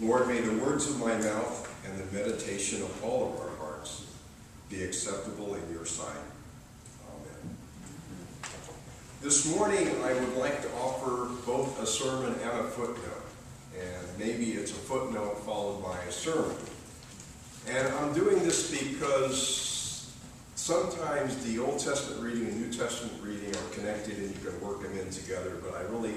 Lord, may the words of my mouth and the meditation of all of our hearts be acceptable in your sight. Amen. This morning I would like to offer both a sermon and a footnote. And maybe it's a footnote followed by a sermon. And I'm doing this because sometimes the Old Testament reading and New Testament reading are connected and you can work them in together, but I really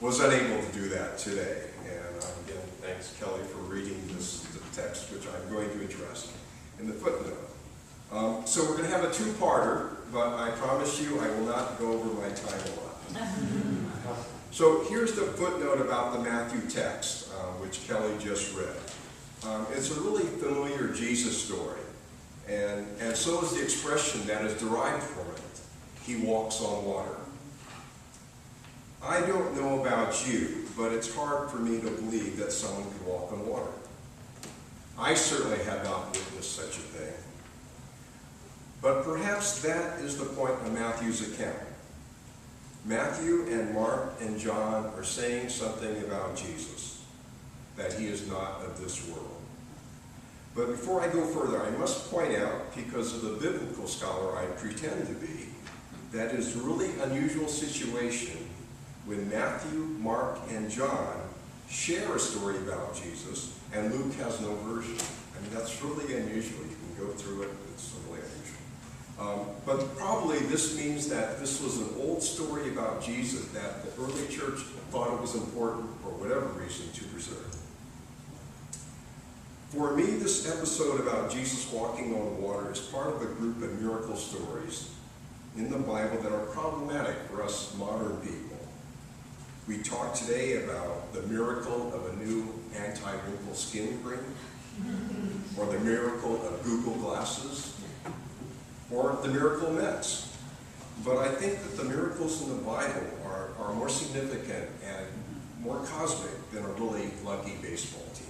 was unable to do that today. And again, thanks Kelly for reading this text, which I'm going to address in the footnote. So we're going to have a two-parter, but I promise you I will not go over my time a lot. So here's the footnote about the Matthew text, which Kelly just read. It's a really familiar Jesus story, and so is the expression that is derived from it. He walks on water. I don't know about you, but it's hard for me to believe that someone could walk on water. I certainly have not witnessed such a thing. But perhaps that is the point of Matthew's account. Matthew and Mark and John are saying something about Jesus, that he is not of this world. But before I go further, I must point out, because of the biblical scholar I pretend to be, that is a really unusual situation when Matthew, Mark, and John share a story about Jesus, and Luke has no version. I mean, that's really unusual. You can go through it, it's really unusual. But probably this means that this was an old story about Jesus that the early church thought it was important, for whatever reason, to preserve. For me, this episode about Jesus walking on water is part of a group of miracle stories in the Bible that are problematic for us modern people. We talked today about the miracle of a new anti-wrinkle skin cream, or the miracle of Google glasses, or the miracle Mets. But I think that the miracles in the Bible are more significant and more cosmic than a really lucky baseball team.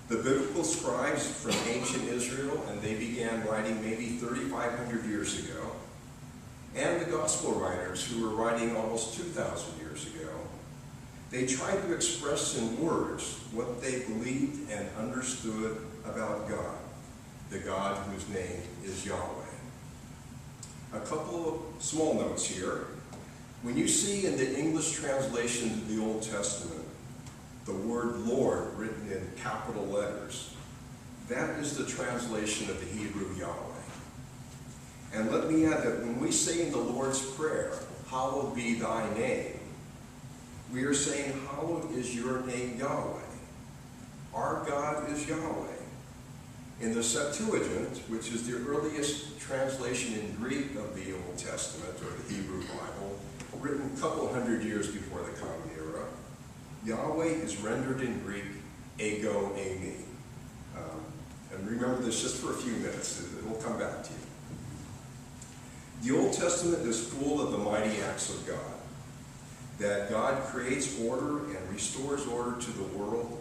The biblical scribes from ancient Israel, and they began writing maybe 3,500 years ago, and the gospel writers who were writing almost 2,000 years ago, they tried to express in words what they believed and understood about God, the God whose name is Yahweh. A couple of small notes here. When you see in the English translation of the Old Testament the word Lord written in capital letters, that is the translation of the Hebrew Yahweh. And let me add that when we say in the Lord's Prayer, hallowed be thy name, we are saying, hallowed is your name, Yahweh. Our God is Yahweh. In the Septuagint, which is the earliest translation in Greek of the Old Testament, or the Hebrew Bible, written a couple hundred years before the Common Era, Yahweh is rendered in Greek, ego eimi. And remember this just for a few minutes. It will come back to you. The Old Testament is full of the mighty acts of God. That God creates order and restores order to the world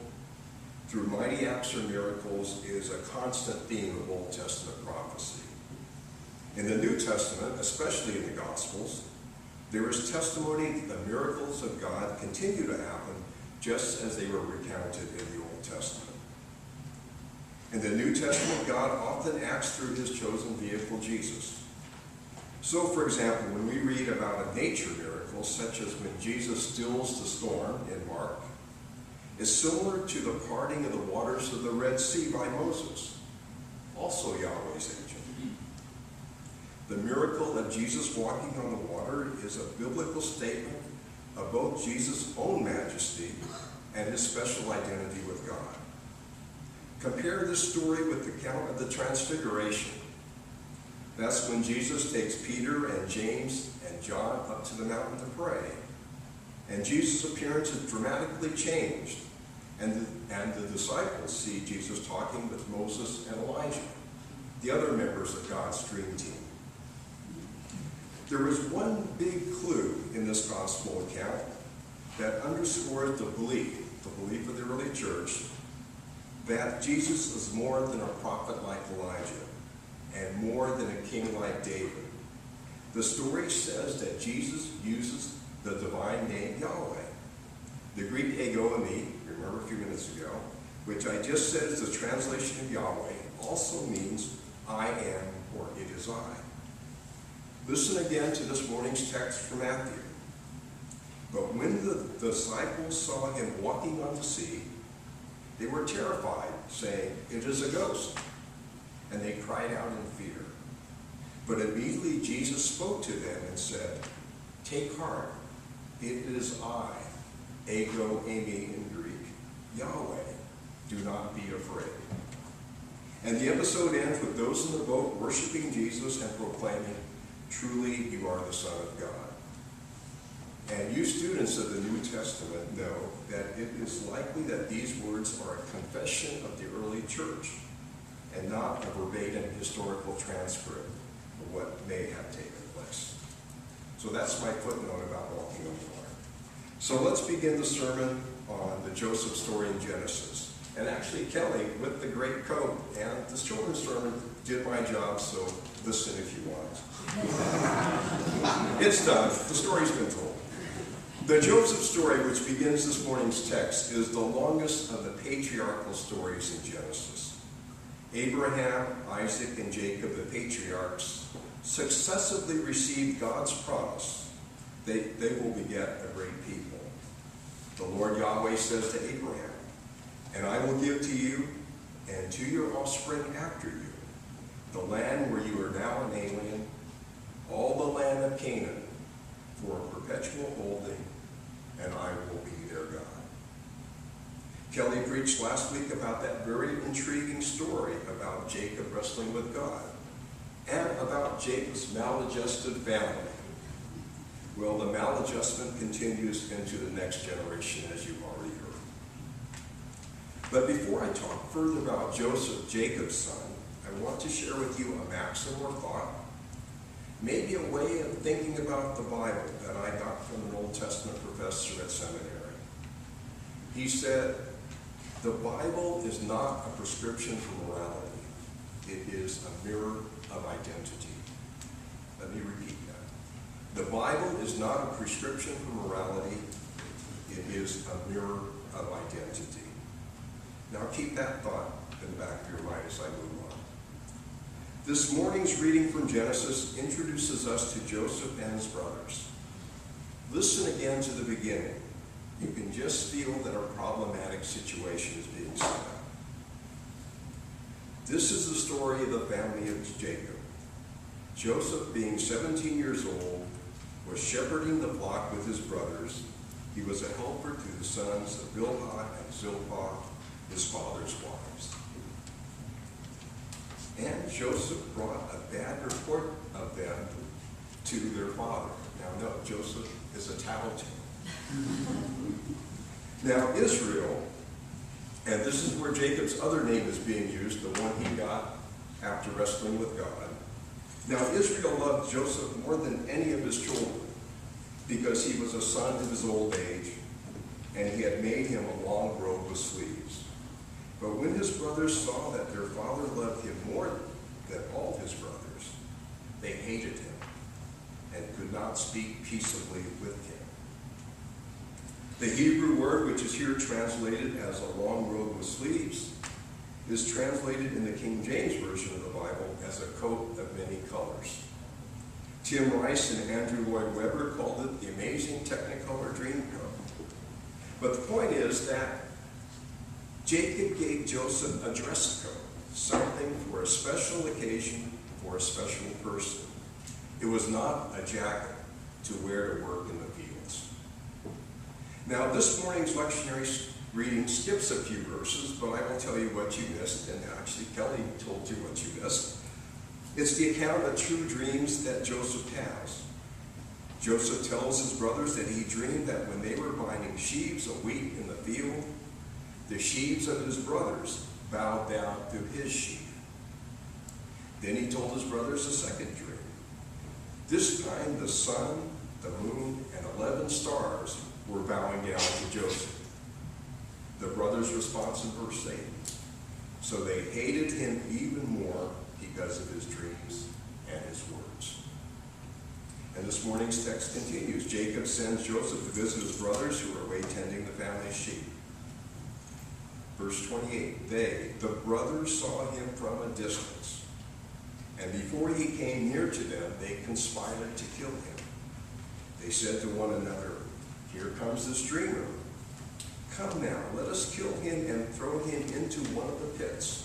through mighty acts or miracles is a constant theme of Old Testament prophecy. In the New Testament, especially in the Gospels, there is testimony that the miracles of God continue to happen just as they were recounted in the Old Testament. In the New Testament, God often acts through his chosen vehicle, Jesus. So, for example, when we read about a nature miracle, such as when Jesus stills the storm in Mark, is similar to the parting of the waters of the Red Sea by Moses, also Yahweh's agent. The miracle of Jesus walking on the water is a biblical statement of both Jesus' own majesty and his special identity with God. Compare this story with the account of the Transfiguration. That's when Jesus takes Peter and James and John up to the mountain to pray. And Jesus' appearance is dramatically changed. And the disciples see Jesus talking with Moses and Elijah, the other members of God's dream team. There is one big clue in this gospel account that underscores the belief of the early church, that Jesus is more than a prophet like Elijah and more than a king like David. The story says that Jesus uses the divine name Yahweh. The Greek ego eimi, remember remember a few minutes ago, which I just said is the translation of Yahweh, also means I am, or it is I. Listen again to this morning's text from Matthew. But when the disciples saw him walking on the sea, they were terrified, saying, "It is a ghost." And they cried out in fear. But immediately Jesus spoke to them and said, "Take heart, it is I, ego eimi in Greek, Yahweh, do not be afraid." And the episode ends with those in the boat worshiping Jesus and proclaiming, "Truly you are the Son of God." And you students of the New Testament know that it is likely that these words are a confession of the early church and not a verbatim historical transcript of what may have taken place. So that's my footnote about walking on water. So let's begin the sermon on the Joseph story in Genesis. And actually, Kelly, with the great coat and the children's sermon, did my job, so listen if you want. It's done. The story's been told. The Joseph story, which begins this morning's text, is the longest of the patriarchal stories in Genesis. Abraham, Isaac, and Jacob, the patriarchs, successively received God's promise they will beget a great people. The Lord Yahweh says to Abraham, "And I will give to you and to your offspring after you the land where you are now an alien, all the land of Canaan, for a perpetual holding, and I will be their God." Kelly preached last week about that very intriguing story about Jacob wrestling with God and about Jacob's maladjusted family. Well, the maladjustment continues into the next generation, as you've already heard. But before I talk further about Joseph, Jacob's son, I want to share with you a maxim or thought, maybe a way of thinking about the Bible that I got from an Old Testament professor at seminary. He said, "The Bible is not a prescription for morality. It is a mirror of identity." Let me repeat that. The Bible is not a prescription for morality. It is a mirror of identity. Now keep that thought in the back of your mind as I move on. This morning's reading from Genesis introduces us to Joseph and his brothers. Listen again to the beginning. You can just feel that a problematic situation is being set up. This is the story of the family of Jacob. Joseph, being 17 years old, was shepherding the flock with his brothers. He was a helper to the sons of Bilhah and Zilpah, his father's wives. And Joseph brought a bad report of them to their father. Now, no, Joseph is a tattletale. Now, Israel, and this is where Jacob's other name is being used, the one he got after wrestling with God. Now, Israel loved Joseph more than any of his children because he was a son of his old age, and he had made him a long robe with sleeves. But when his brothers saw that their father loved him more than all his brothers, they hated him and could not speak peaceably with him. The Hebrew word, which is here translated as a long robe with sleeves, is translated in the King James Version of the Bible as a coat of many colors. Tim Rice and Andrew Lloyd Webber called it the amazing Technicolor dream coat. But the point is that Jacob gave Joseph a dress coat, something for a special occasion for a special person. It was not a jacket to wear to work in the fields. Now, this morning's lectionary reading skips a few verses, but I will tell you what you missed, and actually Kelly told you what you missed. It's the account of true dreams that Joseph has. Joseph tells his brothers that he dreamed that when they were binding sheaves of wheat in the field, the sheaves of his brothers bowed down to his sheaf. Then he told his brothers a second dream. This time the sun, the moon, and 11 stars were bowing down to Joseph. The brothers' response in verse 8. So they hated him even more because of his dreams and his words. And this morning's text continues. Jacob sends Joseph to visit his brothers who are away tending the family sheep. Verse 28, the brothers saw him from a distance, and before he came near to them, they conspired to kill him. They said to one another, "Here comes this dreamer. Come now, let us kill him and throw him into one of the pits.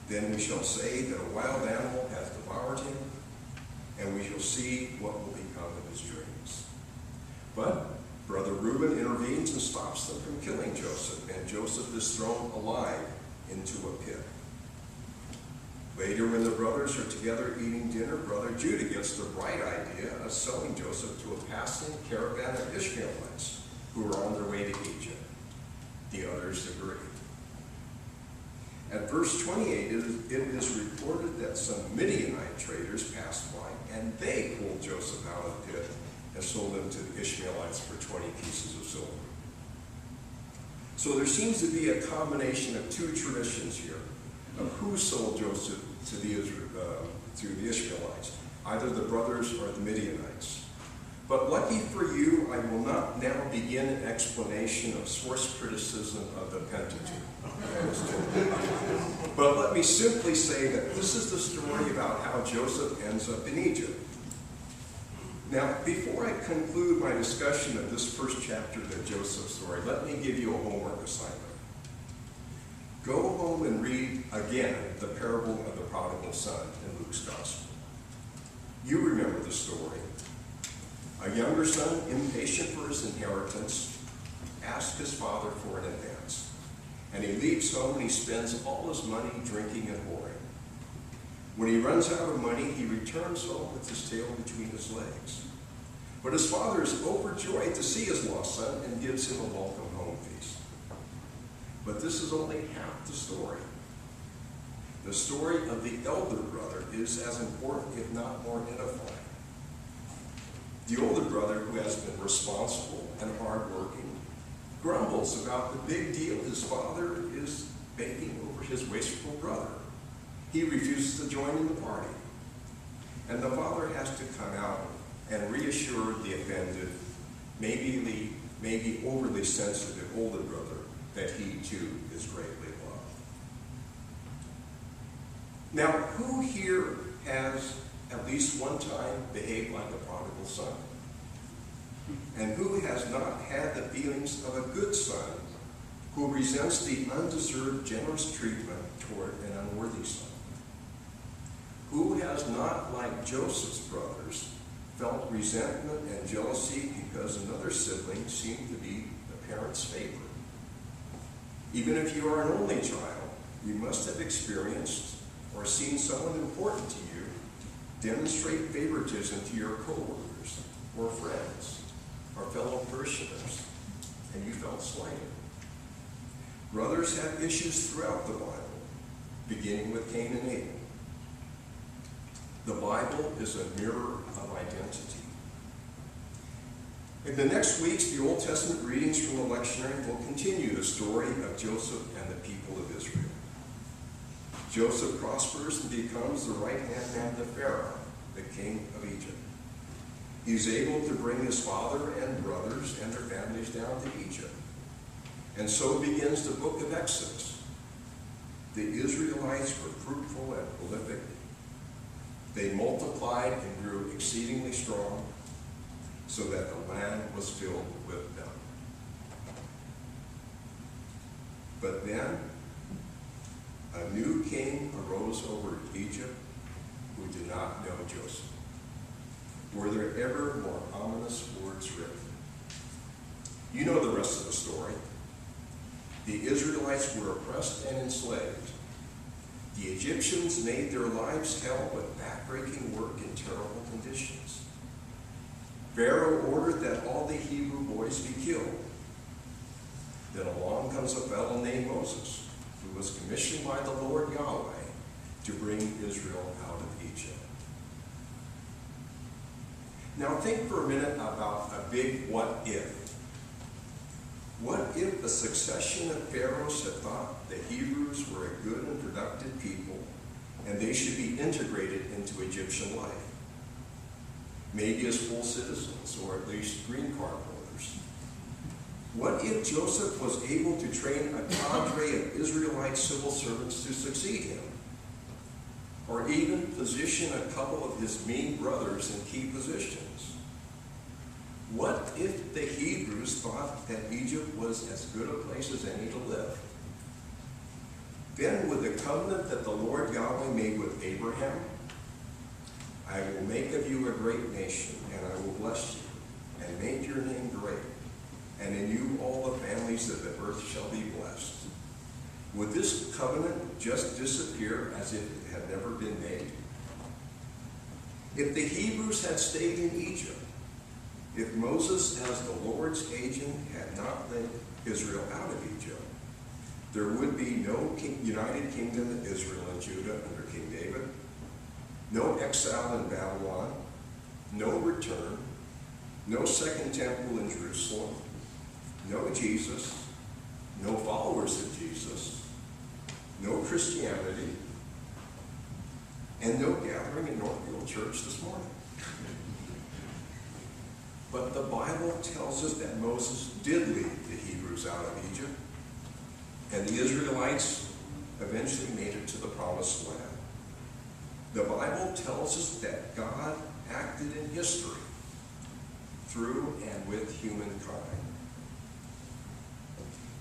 Then we shall say that a wild animal hath devoured him, and we shall see what will become of his dreams." But Brother Reuben intervenes and stops them from killing Joseph, and Joseph is thrown alive into a pit. Later, when the brothers are together eating dinner, Brother Judah gets the bright idea of selling Joseph to a passing caravan of Ishmaelites who are on their way to Egypt. The others agree. At verse 28, it is reported that some Midianite traders passed by, and they pulled Joseph out of the pit and sold him to the Ishmaelites for 20 pieces of silver. So there seems to be a combination of two traditions here of who sold Joseph to the Ishmaelites, either the brothers or the Midianites. But lucky for you, I will not now begin an explanation of source criticism of the Pentateuch. But let me simply say that this is the story about how Joseph ends up in Egypt. Now, before I conclude my discussion of this first chapter of the Joseph story, let me give you a homework assignment. Go home and read again the parable of the prodigal son in Luke's gospel. You remember the story. A younger son, impatient for his inheritance, asks his father for an advance. And he leaves home and he spends all his money drinking and whoring. When he runs out of money, he returns home with his tail between his legs. But his father is overjoyed to see his lost son and gives him a welcome home feast. But this is only half the story. The story of the elder brother is as important, if not more edifying. The older brother, who has been responsible and hardworking, grumbles about the big deal his father is making over his wasteful brother. He refuses to join in the party. And the father has to come out and reassure the offended, maybe overly sensitive older brother that he too is greatly loved. Now, who here has at least one time behaved like a prodigal son? And who has not had the feelings of a good son who resents the undeserved generous treatment toward an unworthy son? Who has not, like Joseph's brothers, felt resentment and jealousy because another sibling seemed to be the parent's favorite? Even if you are an only child, you must have experienced or seen someone important to you demonstrate favoritism to your co-workers or friends or fellow parishioners, and you felt slighted. Brothers have issues throughout the Bible, beginning with Cain and Abel. The Bible is a mirror of identity. In the next weeks, the Old Testament readings from the lectionary will continue the story of Joseph and the people of Israel. Joseph prospers and becomes the right-hand man to Pharaoh, the king of Egypt. He's able to bring his father and brothers and their families down to Egypt. And so begins the book of Exodus. The Israelites were fruitful and prolific. They multiplied and grew exceedingly strong, so that the land was filled with them. But then, a new king arose over Egypt who did not know Joseph. Were there ever more ominous words written? You know the rest of the story. The Israelites were oppressed and enslaved. The Egyptians made their lives hell with backbreaking work in terrible conditions. Pharaoh ordered that all the Hebrew boys be killed. Then along comes a fellow named Moses, who was commissioned by the Lord Yahweh to bring Israel out of Egypt. Now think for a minute about a big what if. What if a succession of pharaohs had thought the Hebrews were a good and productive people and they should be integrated into Egyptian life? Maybe as full citizens or at least green card holders. What if Joseph was able to train a cadre of Israelite civil servants to succeed him? Or even position a couple of his mean brothers in key positions? What if the Hebrews thought that Egypt was as good a place as any to live? Then with the covenant that the Lord Yahweh made with Abraham, I will make of you a great nation, and I will bless you, and make your name great, and in you all the families of the earth shall be blessed. Would this covenant just disappear as if it had never been made? If the Hebrews had stayed in Egypt, if Moses as the Lord's agent had not led Israel out of Egypt, there would be no united kingdom of Israel and Judah under King David, no exile in Babylon, no return, no second temple in Jerusalem, no Jesus, no followers of Jesus, no Christianity, and no gathering in Northfield Church this morning. But the Bible tells us that Moses did lead the Hebrews out of Egypt, and the Israelites eventually made it to the Promised Land. The Bible tells us that God acted in history through and with humankind.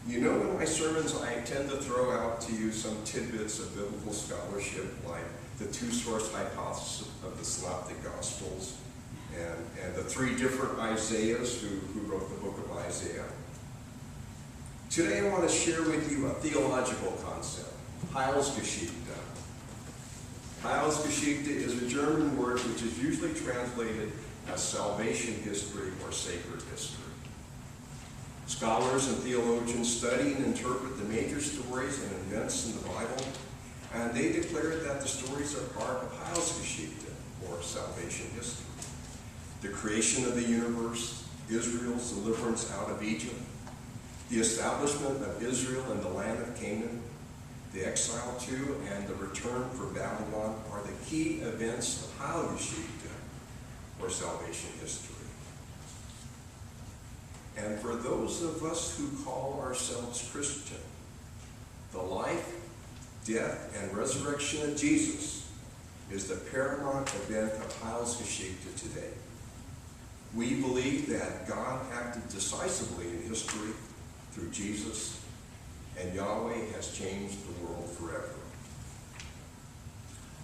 You know, in my sermons, I tend to throw out to you some tidbits of biblical scholarship, like the two-source hypothesis of the Synoptic Gospels, and the three different Isaiahs who wrote the book of Isaiah. Today I want to share with you a theological concept, Heilsgeschichte. Heilsgeschichte is a German word which is usually translated as salvation history or sacred history. Scholars and theologians study and interpret the major stories and events in the Bible, and they declare that the stories are part of Heilsgeschichte, or salvation history. The creation of the universe, Israel's deliverance out of Egypt, the establishment of Israel in the land of Canaan, the exile to and the return from Babylon are the key events of Heilsgeschichte, or salvation history. And for those of us who call ourselves Christian, the life, death, and resurrection of Jesus is the paramount event of Heilsgeschichte today. We believe that God acted decisively in history through Jesus, and Yahweh has changed the world forever.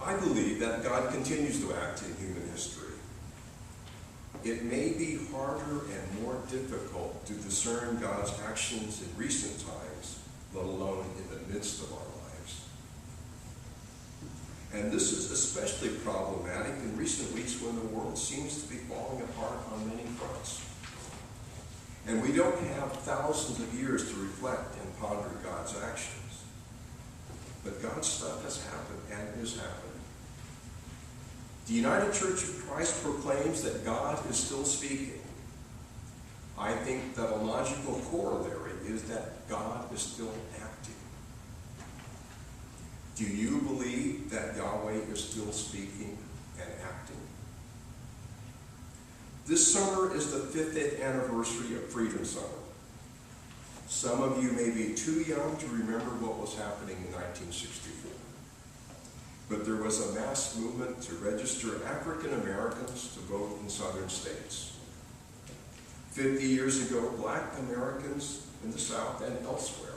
I believe that God continues to act in human history. It may be harder and more difficult to discern God's actions in recent times, let alone in the midst of our lives. And this is especially problematic in recent weeks when the world seems to be falling apart on many fronts. And we don't have thousands of years to reflect and ponder God's actions. But God's stuff has happened and is happening. The United Church of Christ proclaims that God is still speaking. I think that a logical corollary is that God is still acting. Do you believe that Yahweh is still speaking and acting? This summer is the 50th anniversary of Freedom Summer. Some of you may be too young to remember what was happening in 1964. But there was a mass movement to register African Americans to vote in southern states. 50 years ago, black Americans in the South and elsewhere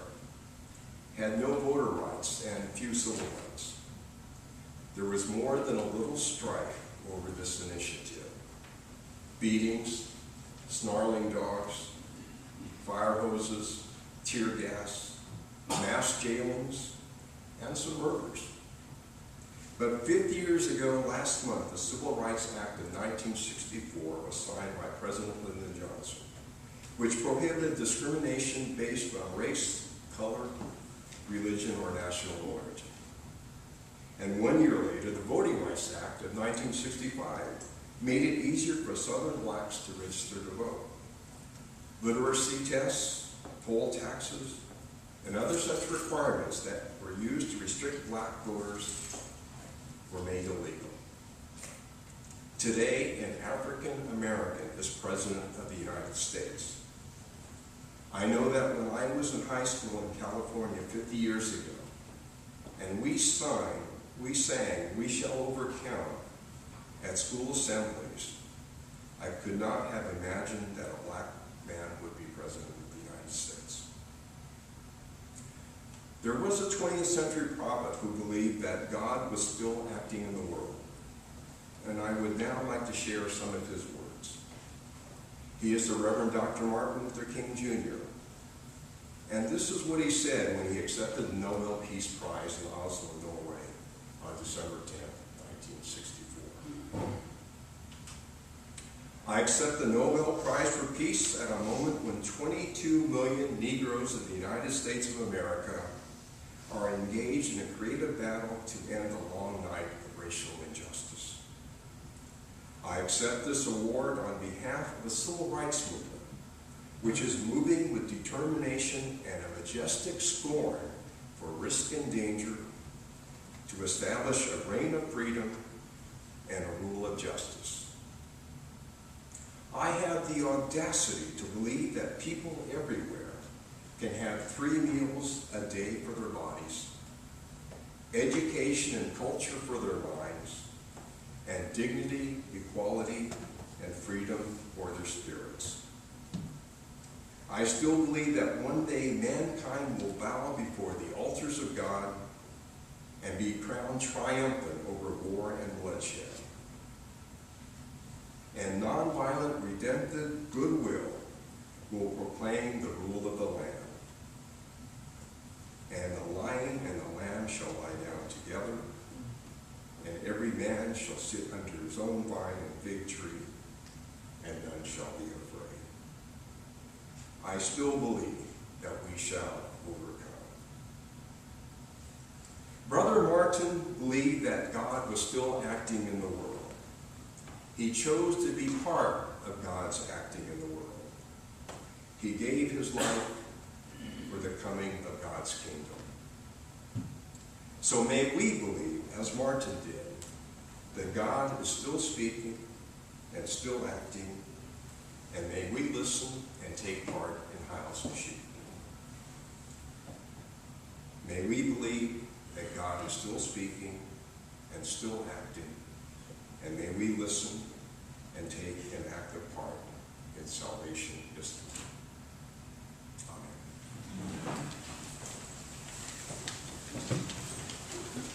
had no voter rights and few civil rights. There was more than a little strife over this initiative. Beatings, snarling dogs, fire hoses, tear gas, mass jailings, and some murders. But 50 years ago, last month, the Civil Rights Act of 1964 was signed by President Lyndon Johnson, which prohibited discrimination based on race, color, religion, or national origin. And 1 year later, the Voting Rights Act of 1965 made it easier for Southern blacks to register to vote. Literacy tests, poll taxes, and other such requirements that were used to restrict black voters were made illegal. Today, an African American is President of the United States. I know that when I was in high school in California 50 years ago, and we sang, "We Shall Overcome" at school assemblies, I could not have imagined that a black man would be president of the United States. There was a 20th century prophet who believed that God was still acting in the world, and I would now like to share some of his words. He is the Reverend Dr. Martin Luther King Jr., and this is what he said when he accepted the Nobel Peace Prize in Oslo, Norway on December 10th, 1964. "I accept the Nobel Prize for Peace at a moment when 22 million Negroes of the United States of America are engaged in a creative battle to end a long night of racial injustice. I accept this award on behalf of the civil rights movement, which is moving with determination and a majestic scorn for risk and danger to establish a reign of freedom and a rule of justice. I have the audacity to believe that people everywhere can have 3 meals a day for their bodies, education and culture for their minds, and dignity, equality, and freedom for their spirits. I still believe that one day mankind will bow before the altars of God and be crowned triumphant over war and bloodshed. And nonviolent, redemptive goodwill will proclaim the rule of the Lamb. And the lion and the lamb shall lie down together, and every man shall sit under his own vine and fig tree, and none shall be afraid. I still believe that we shall overcome." Brother Martin believed that God was still acting in the world. He chose to be part of God's acting in the world. He gave his life for the coming of God's kingdom. So may we believe, as Martin did, that God is still speaking and still acting, and may we listen and take part in Heilsgeschichte. May we believe that God is still speaking and still acting, and may we listen and take an active part in salvation history. Amen.